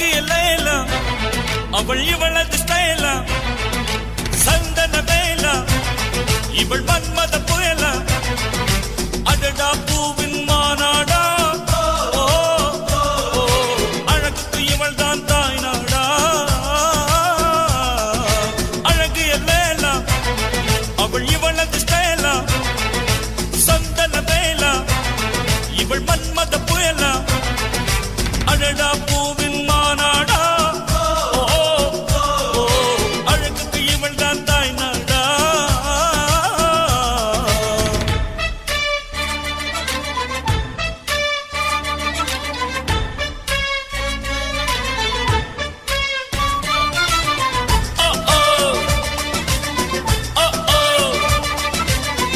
அழகு லைலா அவள் இவளது ஸ்டைலா சந்தன வேலா இவள் மன்மத புயலா அடடா பூவின் மாநாடா அழகுக்கு இவள் தான் தாய் நாடா அழகு லைலா அவள் இவளது ஸ்டைலா சந்தன வேலா இவள் மன்மத புயலா அடடா பூவின்